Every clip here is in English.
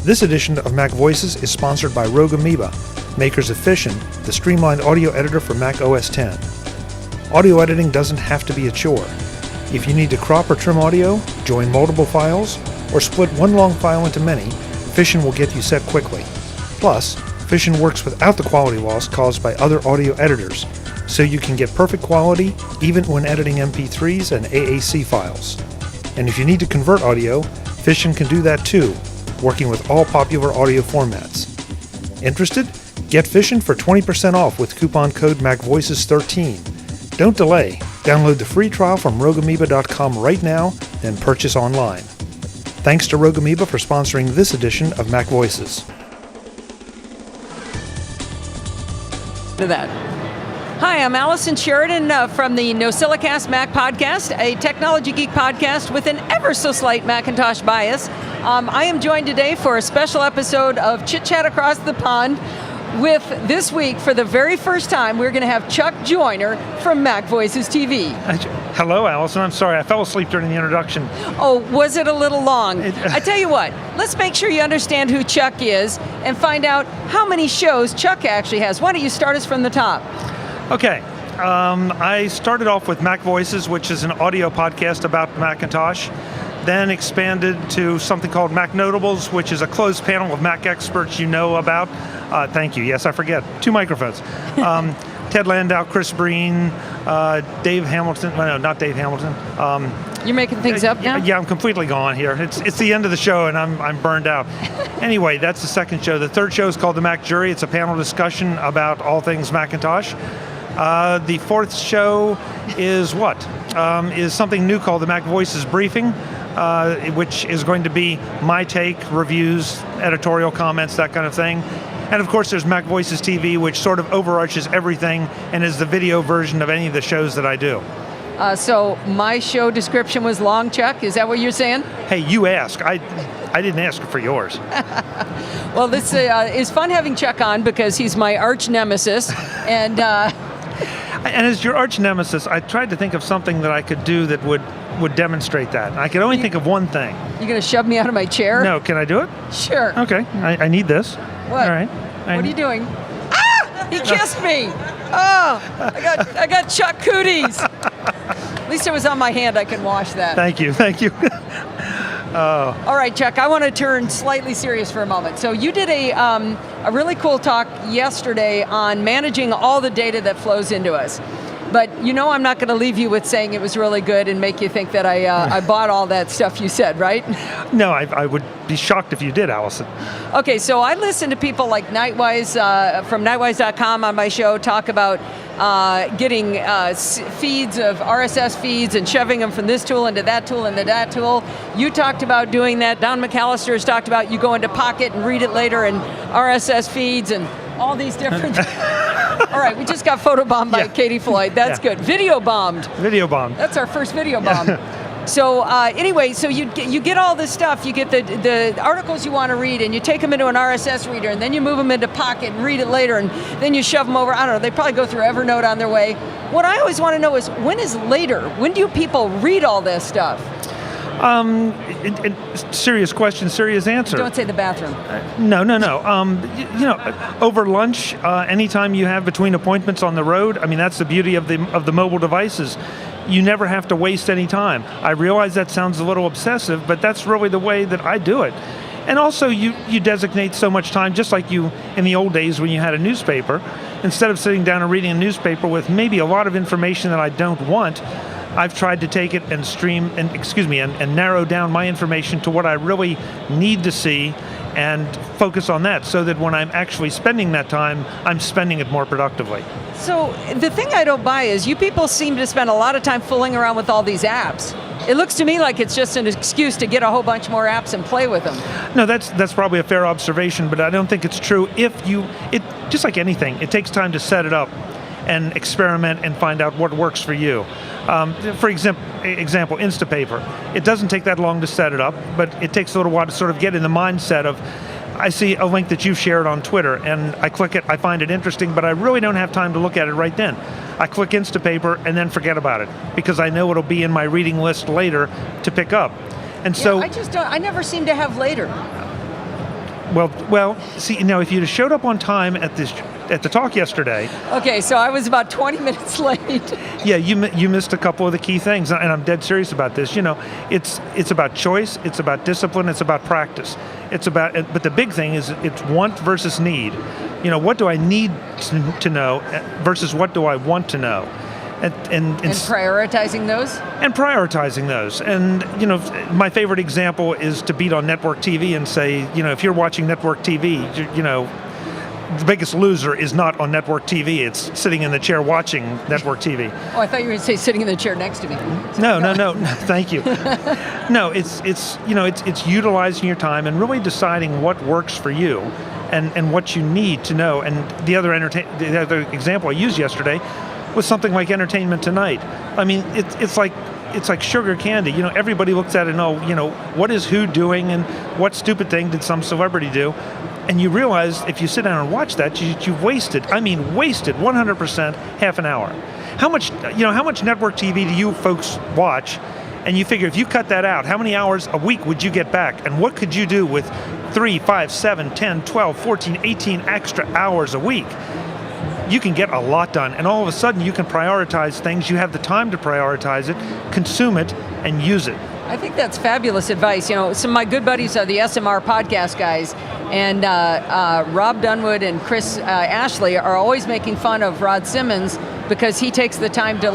This edition of Mac Voices is sponsored by Rogue Amoeba, makers of Fission, the streamlined audio editor for Mac OS X. Audio editing doesn't have to be a chore. If you need to crop or trim audio, join multiple files, or split one long file into many, Fission will get you set quickly. Plus, Fission works without the quality loss caused by other audio editors, so you can get perfect quality even when editing MP3s and AAC files. And if you need to convert audio, Fission can do that too, working with all popular audio formats. Interested? Get Fission for 20% off with coupon code MacVoices13. Don't delay. Download the free trial from RogueAmoeba.com right now, then purchase online. Thanks to Rogue Amoeba for sponsoring this edition of Mac Voices. Hi, I'm Allison Sheridan from the Nosillacast Mac Podcast, a technology geek podcast with an ever so slight Macintosh bias. I am joined today for a special episode of Chit Chat Across the Pond with, this week, for the very first time, we're going to have Chuck Joyner from MacVoicesTV. Hello, Allison. I'm sorry, I fell asleep during the introduction. Oh, was it a little long? I tell you what, let's make sure you understand who Chuck is and find out how many shows Chuck actually has. Why don't you start us from the top? Okay. I started off with Mac Voices, which is an audio podcast about Macintosh, then expanded to something called Mac Notables, which is a closed panel of Mac experts you know about. Thank you. Yes, I forget. 2 microphones. Ted Landau, Chris Breen, Dave Hamilton. No, not Dave Hamilton. You're making things up now? Yeah, I'm completely gone here. It's the end of the show, and I'm burned out. Anyway, that's the second show. The third show is called The Mac Jury. It's a panel discussion about all things Macintosh. The fourth show is what? Is something new called the Mac Voices Briefing, which is going to be my take, reviews, editorial comments, that kind of thing. And of course, there's MacVoicesTV, which sort of overarches everything and is the video version of any of the shows that I do. So my show description was long, Chuck? Is that what you're saying? Hey, you ask. I didn't ask for yours. Well, this is fun having Chuck on because he's my arch nemesis. And as your arch nemesis, I tried to think of something that I could do that would demonstrate that. I could only think of one thing. You going to shove me out of my chair? No, can I do it? Sure. Okay, I need this. What? All right. What are you doing? Ah! He kissed me! Oh, I got Chuck cooties. At least it was on my hand. I can wash that. Thank you. All right, Chuck, I want to turn slightly serious for a moment. So you did a really cool talk yesterday on managing all the data that flows into us. But you know I'm not going to leave you with saying it was really good and make you think that I bought all that stuff you said, right? No, I would be shocked if you did, Allison. Okay, so I listen to people like Nightwise from Nightwise.com on my show talk about getting feeds of RSS feeds and shoving them from this tool into that tool into that tool. You talked about doing that. Don McAllister has talked about you go into Pocket and read it later and RSS feeds and all these different... All right, we just got photobombed by Katie Floyd. That's good. Video bombed. That's our first video bomb. So anyway, so you get all this stuff. You get the articles you want to read, and you take them into an RSS reader, and then you move them into Pocket and read it later, and then you shove them over. I don't know. They probably go through Evernote on their way. What I always want to know is, when is later? When do people read all this stuff? Serious question, serious answer. Don't say the bathroom. No. Over lunch, anytime you have between appointments on the road, I mean, that's the beauty of the mobile devices. You never have to waste any time. I realize that sounds a little obsessive, but that's really the way that I do it. And also, you designate so much time, just like you in the old days when you had a newspaper. Instead of sitting down and reading a newspaper with maybe a lot of information that I don't want, I've tried to take it and narrow down my information to what I really need to see and focus on that so that when I'm actually spending that time, I'm spending it more productively. So the thing I don't buy is you people seem to spend a lot of time fooling around with all these apps. It looks to me like it's just an excuse to get a whole bunch more apps and play with them. No, that's probably a fair observation, but I don't think it's true. Just like anything, it takes time to set it up and experiment and find out what works for you. For example, Instapaper. It doesn't take that long to set it up, but it takes a little while to sort of get in the mindset of, I see a link that you've shared on Twitter, and I click it, I find it interesting, but I really don't have time to look at it right then. I click Instapaper and then forget about it, because I know it'll be in my reading list later to pick up. And so I never seem to have later. Well, see, now if you'd have showed up on time at the talk yesterday. Okay, so I was about 20 minutes late. Yeah, you missed a couple of the key things, and I'm dead serious about this. It's about choice, it's about discipline, it's about practice. But the big thing is it's want versus need. What do I need to know versus what do I want to know? And prioritizing those? And prioritizing those. And, my favorite example is to beat on network TV and say, if you're watching network TV, the biggest loser is not on network TV. It's sitting in the chair watching network TV. Oh, I thought you were going to say sitting in the chair next to me. No. Thank you. No, it's utilizing your time and really deciding what works for you and what you need to know. And the other example I used yesterday was something like Entertainment Tonight. I mean, it's like sugar candy. Everybody looks at it and what is who doing and what stupid thing did some celebrity do? And you realize if you sit down and watch that, you've wasted 100% half an hour. How much network TV do you folks watch? And you figure if you cut that out, how many hours a week would you get back? And what could you do with 3, 5, 7, 10, 12, 14, 18 extra hours a week? You can get a lot done, and all of a sudden you can prioritize things. You have the time to prioritize it, consume it, and use it. I think that's fabulous advice. Some of my good buddies are the SMR Podcast guys, and Rob Dunwood and Chris Ashley are always making fun of Rod Simmons because he takes the time to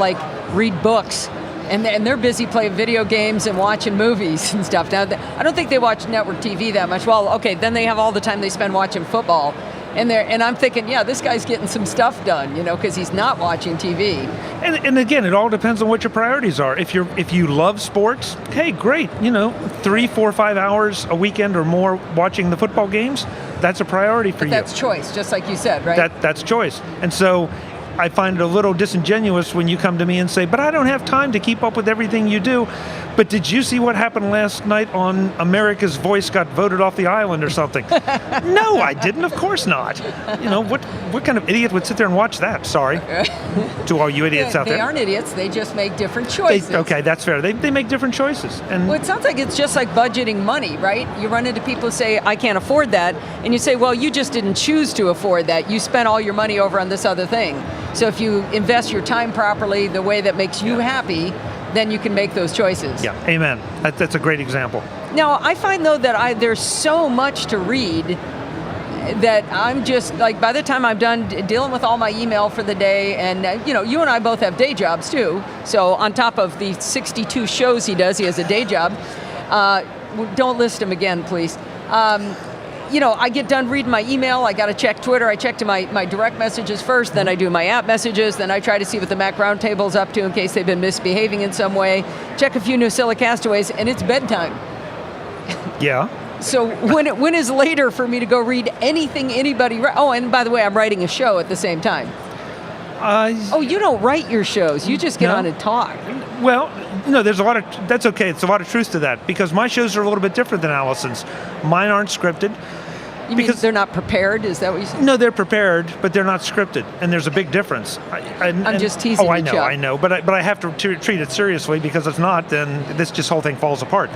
read books, and they're busy playing video games and watching movies and stuff. Now, I don't think they watch network TV that much. Well, okay, then they have all the time they spend watching football. And I'm thinking, yeah, this guy's getting some stuff done, because he's not watching TV. And again, it all depends on what your priorities are. If you love sports, hey, great. 3, 4, 5 hours a weekend or more watching the football games, that's a priority for you. That's choice, just like you said, right? That's choice. And so I find it a little disingenuous when you come to me and say, but I don't have time to keep up with everything you do. But did you see what happened last night on America's Voice got voted off the island or something? No, I didn't. Of course not. What kind of idiot would sit there and watch that? Sorry. To all you idiots out there. They aren't idiots. They just make different choices. Okay, that's fair. They make different choices. And well, it sounds like it's just like budgeting money, right? You run into people who say, I can't afford that. And you say, well, you just didn't choose to afford that. You spent all your money over on this other thing. So if you invest your time properly, the way that makes you happy, then you can make those choices. Yeah, amen. That's a great example. Now, I find, though, that there's so much to read that I'm just, by the time I'm done dealing with all my email for the day, and, you and I both have day jobs, too. So on top of the 62 shows he does, he has a day job. Don't list them again, please. I get done reading my email, I got to check Twitter, I check to my direct messages first, then I do my app messages, then I try to see what the Mac Roundtable's up to in case they've been misbehaving in some way, check a few Nosillacast, and it's bedtime. Yeah. So when is later for me to go read anything anybody... Oh, and by the way, I'm writing a show at the same time. You don't write your shows, you just get on and talk. Well, that's okay, it's a lot of truth to that, because my shows are a little bit different than Allison's. Mine aren't scripted. You mean they're not prepared? Is that what you said? No, they're prepared, but they're not scripted, and there's a big difference. I'm just teasing you, Chuck. I know, but I have to treat it seriously, because if not, then this whole thing falls apart.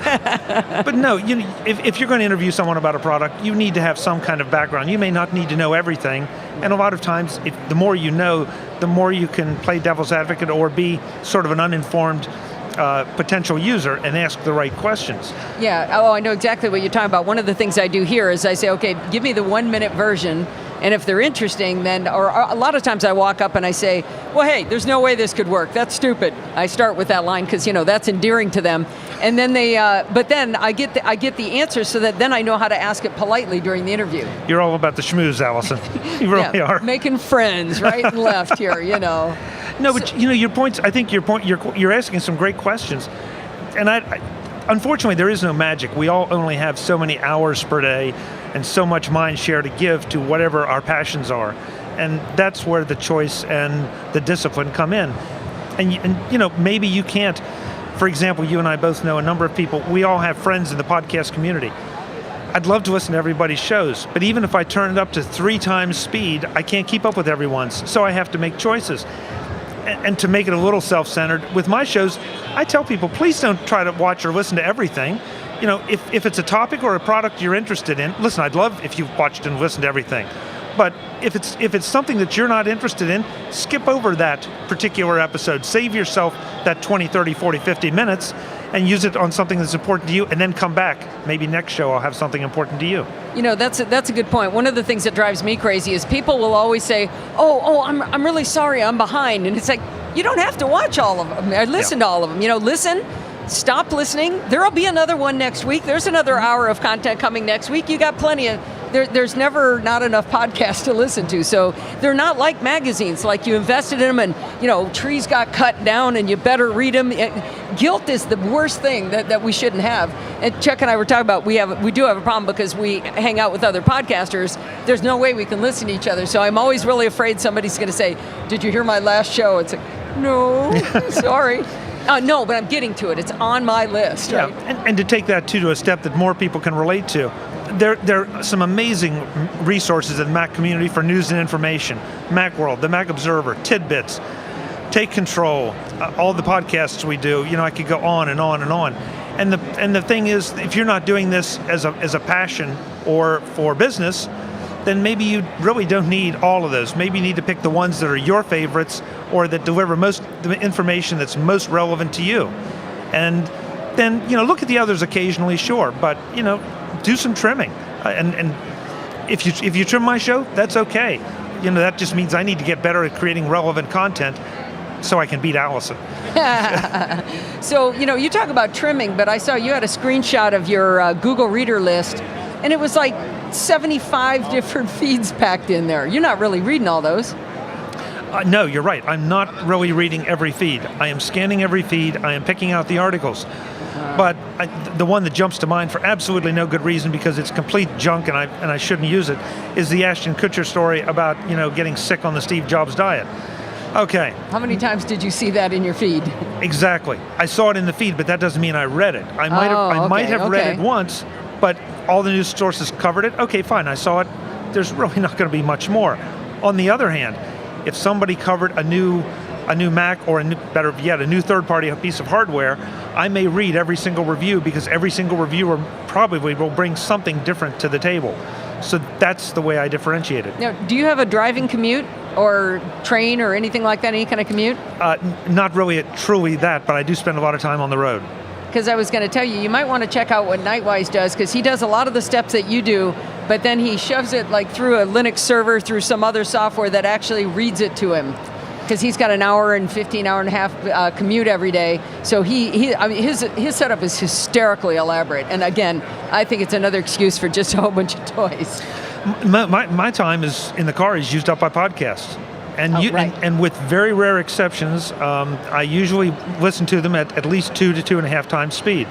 But no, if you're going to interview someone about a product, you need to have some kind of background. You may not need to know everything, and a lot of times, the more you know, the more you can play devil's advocate or be sort of an uninformed potential user and ask the right questions. Yeah, I know exactly what you're talking about. One of the things I do here is I say, okay, give me the 1-minute version, and if they're interesting, then, or a lot of times I walk up and I say, well, hey, there's no way this could work. That's stupid. I start with that line because, that's endearing to them. And then but then I get the answer so that then I know how to ask it politely during the interview. You're all about the schmooze, Allison. You really are. Making friends right and left here, No, but your points. I think you're asking some great questions, and I unfortunately there is no magic. We all only have so many hours per day, and so much mind share to give to whatever our passions are, and that's where the choice and the discipline come in. And maybe you can't. For example, you and I both know a number of people. We all have friends in the podcast community. I'd love to listen to everybody's shows, but even if I turn it up to 3 times speed, I can't keep up with everyone's, so I have to make choices. And to make it a little self-centered, with my shows, I tell people, please don't try to watch or listen to everything. if it's a topic or a product you're interested in, listen, I'd love if you've watched and listened to everything. But if it's something that you're not interested in, skip over that particular episode. Save yourself that 20, 30, 40, 50 minutes and use it on something that's important to you, and then come back. Maybe next show I'll have something important to you. That's a good point. One of the things that drives me crazy is people will always say, oh, I'm really sorry, I'm behind. And it's like, you don't have to watch all of them. I listen to all of them. Listen, stop listening. There'll be another one next week. There's another hour of content coming next week. You got plenty of... There's never not enough podcasts to listen to. So they're not like magazines, like you invested in them and, trees got cut down and you better read them. Guilt is the worst thing that we shouldn't have. And Chuck and I were talking about, we do have a problem because we hang out with other podcasters. There's no way we can listen to each other. So I'm always really afraid somebody's going to say, did you hear my last show? It's like, no, sorry. No, but I'm getting to it. It's on my list. Right? Yeah, and to take that to a step that more people can relate to, there are some amazing resources in the Mac community for news and information. Macworld, the Mac Observer, Tidbits, Take Control, all the podcasts we do. I could go on and on and on. And the thing is, if you're not doing this as a passion or for business, then maybe you really don't need all of those. Maybe you need to pick the ones that are your favorites or that deliver the information that's most relevant to you. And then, look at the others occasionally, sure, but, do some trimming. And if you trim my show, that's okay. That just means I need to get better at creating relevant content so I can beat Allison. So, you talk about trimming, but I saw you had a screenshot of your Google Reader list, and it was like 75 different feeds packed in there. You're not really reading all those. No, you're right. I'm not really reading every feed. I am scanning every feed. I am picking out the articles. But the one that jumps to mind for absolutely no good reason, because it's complete junk and I shouldn't use it, is the Ashton Kutcher story about getting sick on the Steve Jobs diet. Okay. How many times did you see that in your feed? Exactly. I saw it in the feed, but that doesn't mean I read it. I might have read it once, but all the news sources covered it. Okay, fine. I saw it. There's really not going to be much more. On the other hand, if somebody covered a new Mac or better yet, a new third-party piece of hardware, I may read every single review because every single reviewer probably will bring something different to the table. So that's the way I differentiate it. Now, do you have a driving commute or train or anything like that, any kind of commute? Not really truly that, but I do spend a lot of time on the road. Because I was going to tell you, you might want to check out what Nightwise does, because he does a lot of the steps that you do, but then he shoves it like through a Linux server, through some other software that actually reads it to him. Because he's got an hour and 15, hour and a half commute every day. So his setup is hysterically elaborate. And again, I think it's another excuse for just a whole bunch of toys. My time is in the car is used up by podcasts. And and with very rare exceptions, I usually listen to them at least 2 to 2.5 times speed.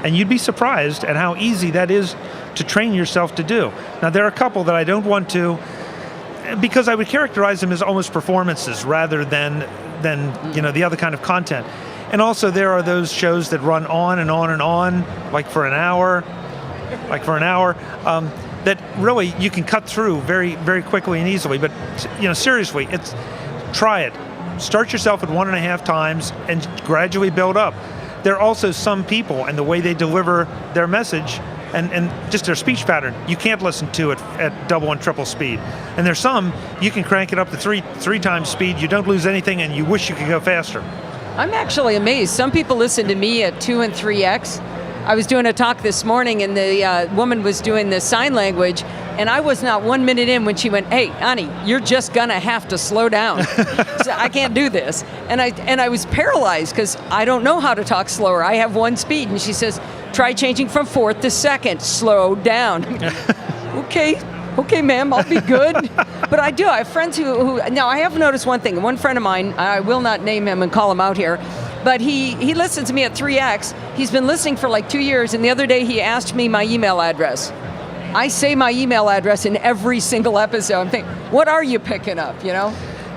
And you'd be surprised at how easy that is to train yourself to do. Now, there are a couple that I don't want to, because I would characterize them as almost performances rather than the other kind of content. And also there are those shows that run on and on and on, like for an hour, that really you can cut through very, very quickly and easily. But seriously, try it. Start yourself at 1.5 times and gradually build up. There are also some people and the way they deliver their message and just their speech pattern, you can't listen to it at double and triple speed. And there's some, you can crank it up to three times speed, you don't lose anything, and you wish you could go faster. I'm actually amazed. Some people listen to me at 2 and 3x. I was doing a talk this morning, and the woman was doing the sign language, and I was not 1 minute in when she went, "Hey, Ani, you're just gonna have to slow down. So I can't do this." And I was paralyzed because I don't know how to talk slower. I have one speed, and she says, "Try changing from 4th to 2nd. Slow down." Okay, ma'am, I'll be good. But I do. I have friends who now I have noticed one thing. One friend of mine, I will not name him and call him out here, but he listens to me at 3x. He's been listening for like 2 years, and the other day he asked me my email address. I say my email address in every single episode. I'm thinking, what are you picking up,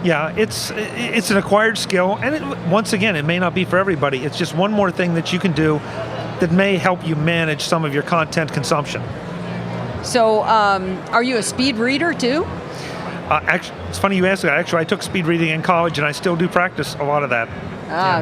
Yeah, it's an acquired skill, and once again, it may not be for everybody. It's just one more thing that you can do that may help you manage some of your content consumption. So, are you a speed reader too? Actually, it's funny you ask that. Actually, I took speed reading in college, and I still do practice a lot of that.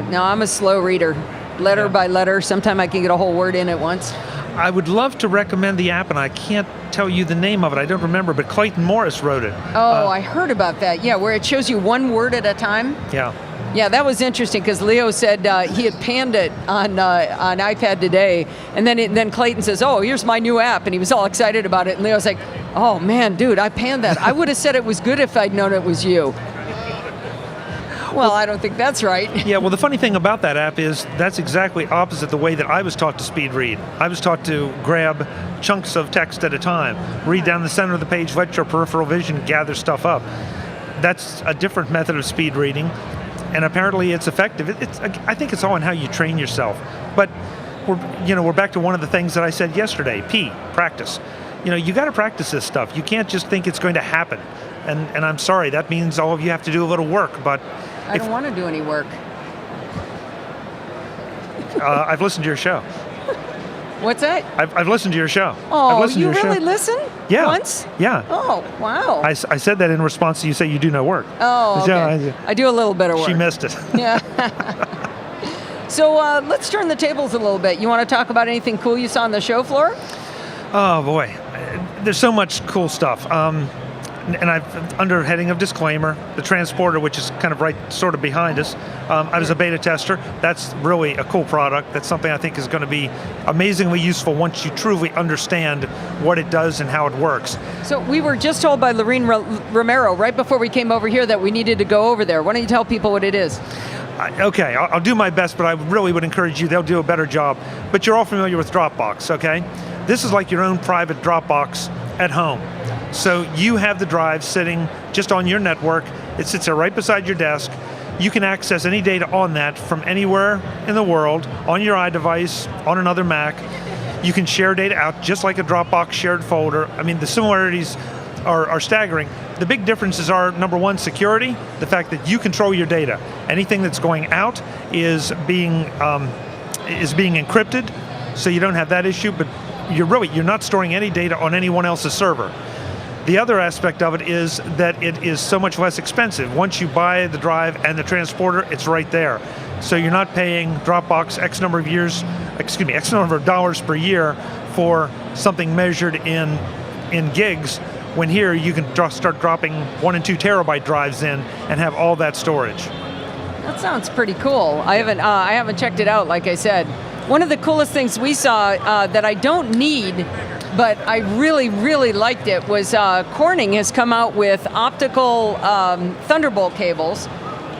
No, I'm a slow reader, letter by letter. Sometimes I can get a whole word in at once. I would love to recommend the app, and I can't tell you the name of it. I don't remember, but Clayton Morris wrote it. Oh, I heard about that. Yeah, where it shows you one word at a time. Yeah. Yeah, that was interesting because Leo said he had panned it on iPad today, and then Clayton says, "Oh, here's my new app," and he was all excited about it. And Leo's like, "Oh man, dude, I panned that. I would have said it was good if I'd known it was you." Well, I don't think that's right. Yeah, well, the funny thing about that app is that's exactly opposite the way that I was taught to speed read. I was taught to grab chunks of text at a time, read down the center of the page, let your peripheral vision gather stuff up. That's a different method of speed reading, and apparently it's effective. I think it's all in how you train yourself. But we're back to one of the things that I said yesterday. Practice. You got to practice this stuff. You can't just think it's going to happen. And I'm sorry, that means all of you have to do a little work, but I don't want to do any work. I've listened to your show. What's that? I've listened to your show. Oh, you really listen? Yeah. Once? Yeah. Oh, wow. I said that in response to you say you do no work. Oh, okay. I do a little bit of work. She missed it. Yeah. So let's turn the tables a little bit. You want to talk about anything cool you saw on the show floor? Oh, boy. There's so much cool stuff. And under heading of disclaimer, the transporter, which is kind of right sort of behind us, I was a beta tester. That's really a cool product. That's something I think is going to be amazingly useful once you truly understand what it does and how it works. So we were just told by Lorene Romero right before we came over here that we needed to go over there. Why don't you tell people what it is? Okay, I'll do my best, but I really would encourage you, they'll do a better job. But you're all familiar with Dropbox, okay? This is like your own private Dropbox at home. So you have the drive sitting just on your network. It sits there right beside your desk. You can access any data on that from anywhere in the world, on your iDevice, on another Mac. You can share data out just like a Dropbox shared folder. I mean, the similarities are staggering. The big differences are, number one, security, the fact that you control your data. Anything that's going out is being encrypted, so you don't have that issue, but you're not storing any data on anyone else's server. The other aspect of it is that it is so much less expensive. Once you buy the drive and the transporter, it's right there. So you're not paying Dropbox X number of dollars per year for something measured in gigs, when here you can start dropping 1 and 2 terabyte drives in and have all that storage. That sounds pretty cool. I haven't checked it out, like I said. One of the coolest things we saw that I don't need, but I really, really liked it, was Corning has come out with optical Thunderbolt cables,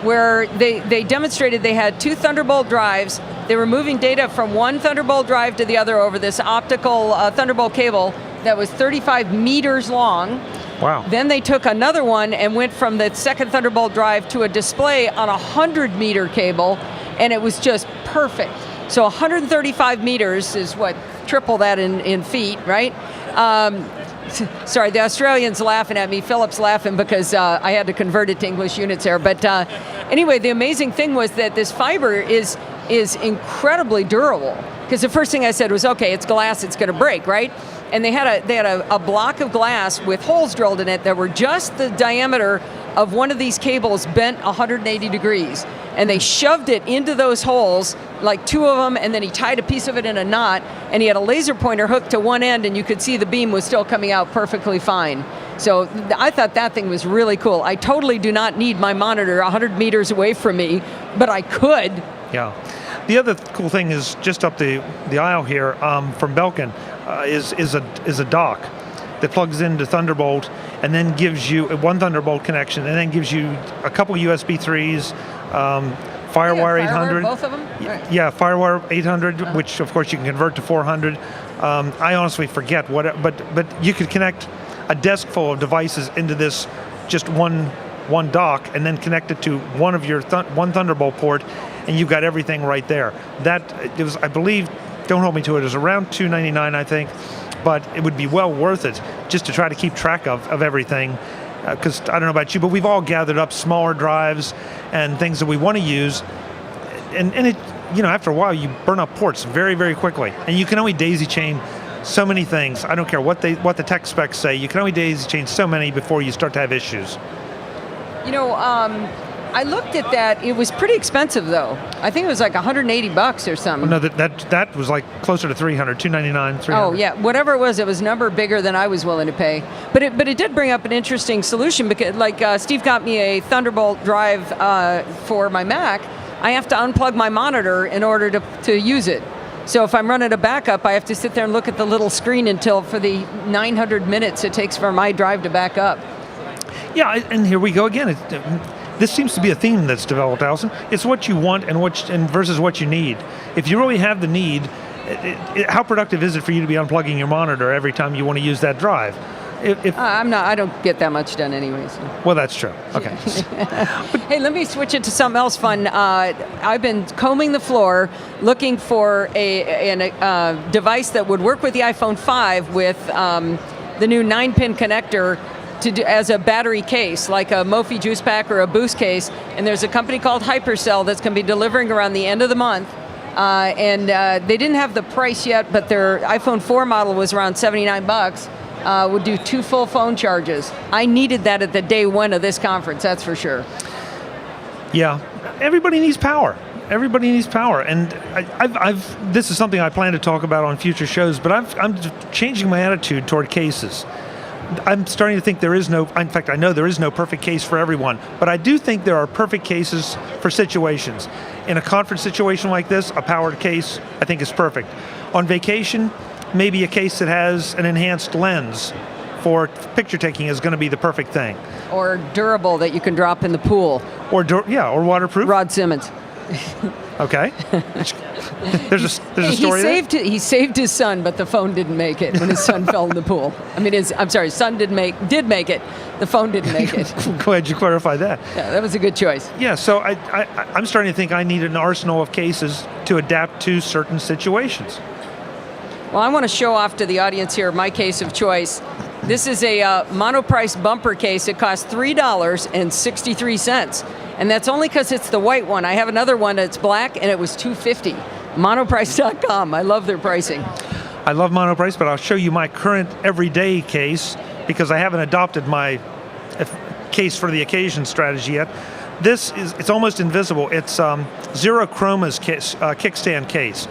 where they demonstrated they had 2 Thunderbolt drives. They were moving data from one Thunderbolt drive to the other over this optical Thunderbolt cable that was 35 meters long. Wow. Then they took another one and went from the second Thunderbolt drive to a display on a 100-meter cable, and it was just perfect. So 135 meters is what, triple that in feet, right? Sorry, the Australian's laughing at me. Philip's laughing because I had to convert it to English units there. But anyway, the amazing thing was that this fiber is incredibly durable. Because the first thing I said was, okay, it's glass, it's going to break, right? And they had a block of glass with holes drilled in it that were just the diameter of one of these cables bent 180 degrees. And they shoved it into those holes, like 2 of them, and then he tied a piece of it in a knot, and he had a laser pointer hooked to one end, and you could see the beam was still coming out perfectly fine. So I thought that thing was really cool. I totally do not need my monitor 100 meters away from me, but I could. Yeah. The other cool thing is just up the aisle here from Belkin is a dock that plugs into Thunderbolt and then gives you one Thunderbolt connection and then gives you a couple USB 3s, FireWire 800. Both of them? Yeah, FireWire 800, which of course you can convert to 400. I honestly forget what, but you could connect a desk full of devices into this just one dock and then connect it to one of your one Thunderbolt port, and you've got everything right there. It was, I believe, don't hold me to it, it was around $299, I think, but it would be well worth it just to try to keep track of everything. Because I don't know about you, but we've all gathered up smaller drives and things that we want to use, and it, after a while you burn up ports very, very quickly, and you can only daisy chain so many things. I don't care what the tech specs say. You can only daisy chain so many before you start to have issues. I looked at that. It was pretty expensive, though. I think it was like $180 or something. No, that was like closer to $300, $299, $300. Oh yeah, whatever it was a number bigger than I was willing to pay. But it did bring up an interesting solution because, like, Steve got me a Thunderbolt drive for my Mac. I have to unplug my monitor in order to use it. So if I'm running a backup, I have to sit there and look at the little screen until for the 900 minutes it takes for my drive to back up. Yeah, and here we go again. This seems to be a theme that's developed, Allison. It's what you want and versus what you need. If you really have the need, how productive is it for you to be unplugging your monitor every time you want to use that drive? I don't get that much done anyway. So. Well, that's true. Okay. Hey, let me switch it to something else fun. I've been combing the floor looking for a device that would work with the iPhone 5 with the new 9-pin connector as a battery case, like a Mophie juice pack or a Boost case. And there's a company called Hypercell that's going to be delivering around the end of the month. And they didn't have the price yet, but their iPhone 4 model was around $79. Would do 2 full phone charges. I needed that at the day 1 of this conference, that's for sure. Yeah, everybody needs power. Everybody needs power, and this is something I plan to talk about on future shows, but I'm changing my attitude toward cases. I'm starting to think in fact, I know there is no perfect case for everyone, but I do think there are perfect cases for situations. In a conference situation like this, a powered case, I think, is perfect. On vacation, maybe a case that has an enhanced lens for picture taking is going to be the perfect thing. Or durable that you can drop in the pool. Or waterproof. Rod Simmons. Okay. There's a story there? He saved his son, but the phone didn't make it when his son fell in the pool. I mean, his son did make it. The phone didn't make it. Glad you clarified that. Yeah, that was a good choice. Yeah, so I'm starting to think I need an arsenal of cases to adapt to certain situations. Well, I want to show off to the audience here my case of choice. This is a monoprice bumper case. It costs $3.63, and that's only because it's the white one. I have another one that's black, and it was $2.50. Monoprice.com. I love their pricing. I love Monoprice, but I'll show you my current everyday case because I haven't adopted my case for the occasion strategy yet. It's almost invisible. It's Zero Chroma's kickstand case.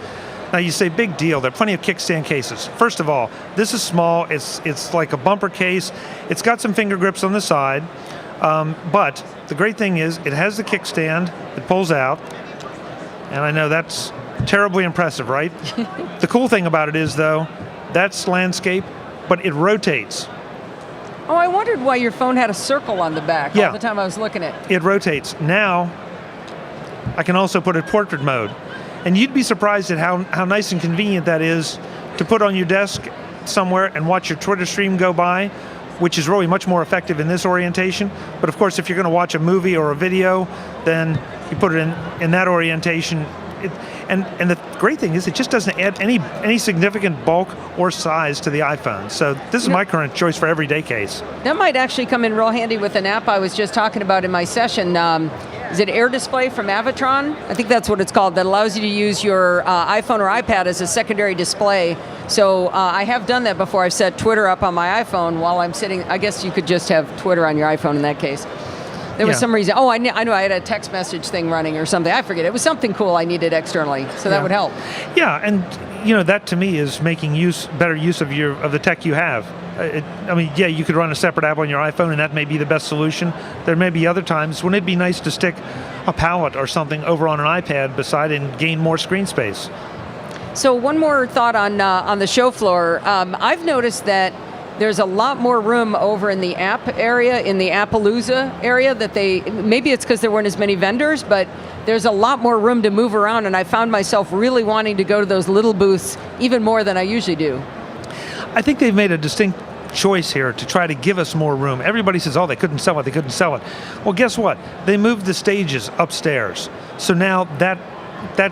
Now you say, big deal, there are plenty of kickstand cases. First of all, this is small, it's like a bumper case, it's got some finger grips on the side, but the great thing is it has the kickstand, it pulls out, and I know that's terribly impressive, right? The cool thing about it is, though, that's landscape, but it rotates. Oh, I wondered why your phone had a circle on the back all the time I was looking at it. It rotates. Now, I can also put it portrait mode. And you'd be surprised at how nice and convenient that is to put on your desk somewhere and watch your Twitter stream go by, which is really much more effective in this orientation. But of course, if you're going to watch a movie or a video, then you put it in that orientation. And the great thing is it just doesn't add any significant bulk or size to the iPhone. So this is my current choice for everyday case. That might actually come in real handy with an app I was just talking about in my session. Is it Air Display from Avatron? I think that's what it's called, that allows you to use your iPhone or iPad as a secondary display. So I have done that before. I've set Twitter up on my iPhone while I'm sitting. I guess you could just have Twitter on your iPhone in that case. There was some reason. Oh, I know I had a text message thing running or something. I forget. It was something cool I needed externally, so that would help. Yeah, and that to me is making better use of the tech you have. You could run a separate app on your iPhone, and that may be the best solution. There may be other times when it'd be nice to stick a palette or something over on an iPad beside it and gain more screen space. So one more thought on the show floor. I've noticed that there's a lot more room over in the app area, in the Appaloosa area, maybe it's because there weren't as many vendors, but there's a lot more room to move around, and I found myself really wanting to go to those little booths even more than I usually do. I think they've made a distinct choice here to try to give us more room. Everybody says, they couldn't sell it. Well, guess what? They moved the stages upstairs. So now that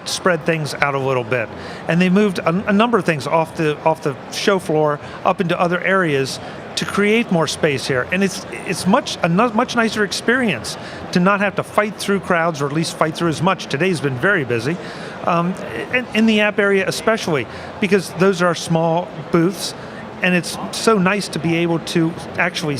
spread things out a little bit. And they moved a number of things off the show floor up into other areas to create more space here. And it's a much nicer experience to not have to fight through crowds, or at least fight through as much. Today's been very busy. In the app area especially, because those are small booths, and it's so nice to be able to actually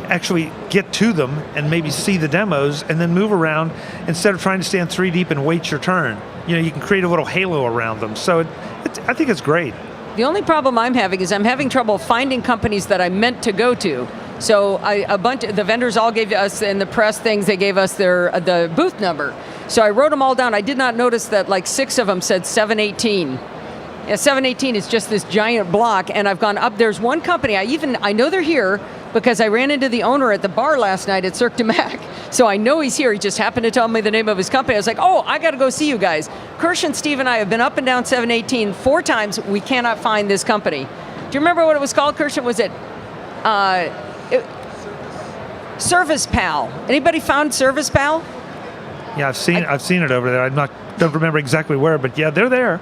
actually get to them and maybe see the demos and then move around instead of trying to stand 3 deep and wait your turn. You can create a little halo around them. So I think it's great. The only problem I'm having is I'm having trouble finding companies that I meant to go to. So the vendors all gave us, in the press things, they gave us the booth number. So I wrote them all down. I did not notice that like 6 of them said 718. Yeah, 718 is just this giant block, and I've gone up. There's one company, I know they're here because I ran into the owner at the bar last night at Cirque du Mac. So I know he's here. He just happened to tell me the name of his company. I was like, oh, I got to go see you guys. Kirsch and Steve and I have been up and down 718 4 times. We cannot find this company. Do you remember what it was called, Kirsch? Was it Service Pal? Anybody found Service Pal? Yeah, I've seen it over there. Don't remember exactly where, but yeah, they're there.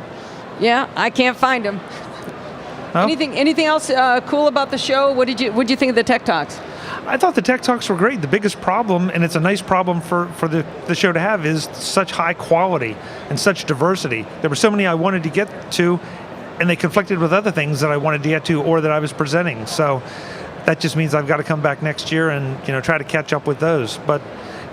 Yeah, I can't find them. Oh. Anything else cool about the show? What did you think of the Tech Talks? I thought the Tech Talks were great. The biggest problem, and it's a nice problem for the show to have, is such high quality and such diversity. There were so many I wanted to get to, and they conflicted with other things that I wanted to get to or that I was presenting. So that just means I've got to come back next year and try to catch up with those. But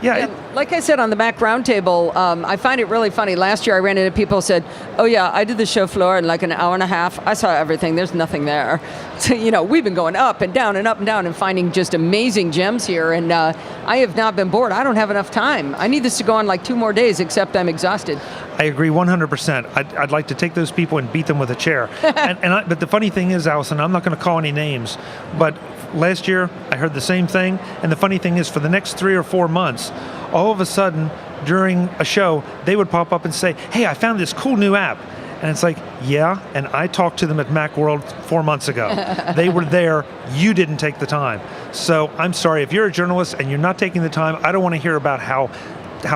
yeah, like I said on the Mac Roundtable, I find it really funny. Last year I ran into people who said, oh yeah, I did the show floor in like an hour and a half. I saw everything. There's nothing there. So, we've been going up and down and up and down and finding just amazing gems here. And I have not been bored. I don't have enough time. I need this to go on like 2 more days, except I'm exhausted. I agree 100%. I'd like to take those people and beat them with a chair. But the funny thing is, Allison, I'm not going to call any names, but last year I heard the same thing. And the funny thing is, for the next 3 or 4 months, all of a sudden during a show, they would pop up and say, hey, I found this cool new app. And it's like, yeah, and I talked to them at Macworld 4 months ago. They were there, you didn't take the time. So I'm sorry, if you're a journalist and you're not taking the time, I don't want to hear about how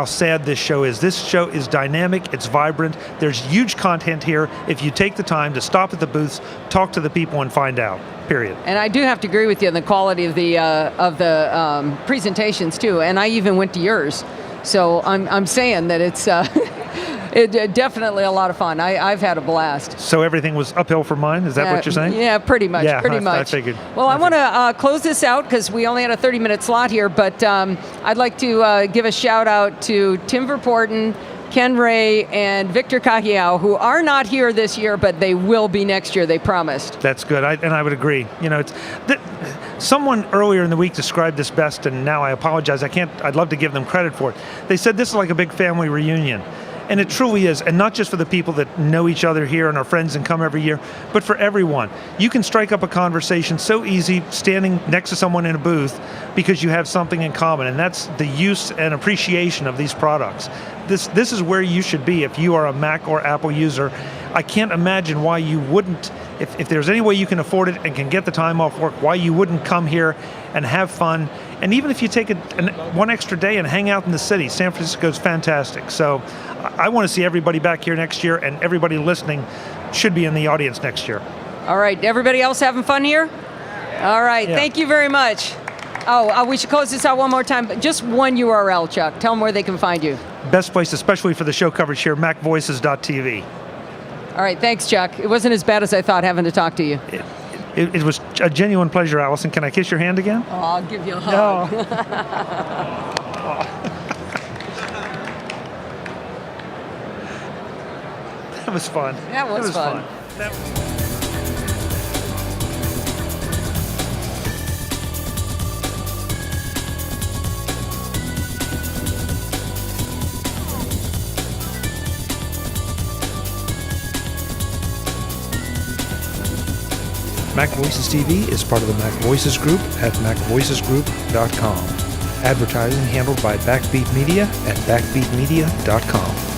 sad this show is. This show is dynamic, it's vibrant, there's huge content here if you take the time to stop at the booths, talk to the people and find out, period. And I do have to agree with you on the quality of the presentations too, and I even went to yours. So I'm saying that it's definitely a lot of fun. I've had a blast. So everything was uphill for mine? Is that what you're saying? Yeah, pretty much. Yeah, pretty much. I figured. Well, I want to close this out because we only had a 30-minute slot here, but I'd like to give a shout out to Tim Verpoorten, Ken Ray, and Victor Cahiao, who are not here this year, but they will be next year, they promised. That's good, and I would agree. Someone earlier in the week described this best, and now I apologize. I'd love to give them credit for it. They said this is like a big family reunion. And it truly is, and not just for the people that know each other here and are friends and come every year, but for everyone. You can strike up a conversation so easy standing next to someone in a booth because you have something in common, and that's the use and appreciation of these products. This is where you should be if you are a Mac or Apple user. I can't imagine why you wouldn't, if there's any way you can afford it and can get the time off work, why you wouldn't come here and have fun. And even if you take one extra day and hang out in the city, San Francisco is fantastic. So I want to see everybody back here next year, and everybody listening should be in the audience next year. All right, everybody else having fun here? All right, Thank you very much. We should close this out one more time. Just one URL, Chuck. Tell them where they can find you. Best place, especially for the show coverage here, MacVoices.tv. All right, thanks, Chuck. It wasn't as bad as I thought having to talk to you. It was a genuine pleasure, Allison. Can I kiss your hand again? Oh, I'll give you a hug. No. That was fun. That was fun. MacVoicesTV is part of the MacVoices Group at MacVoicesGroup.com. Advertising handled by Backbeat Media at BackbeatMedia.com.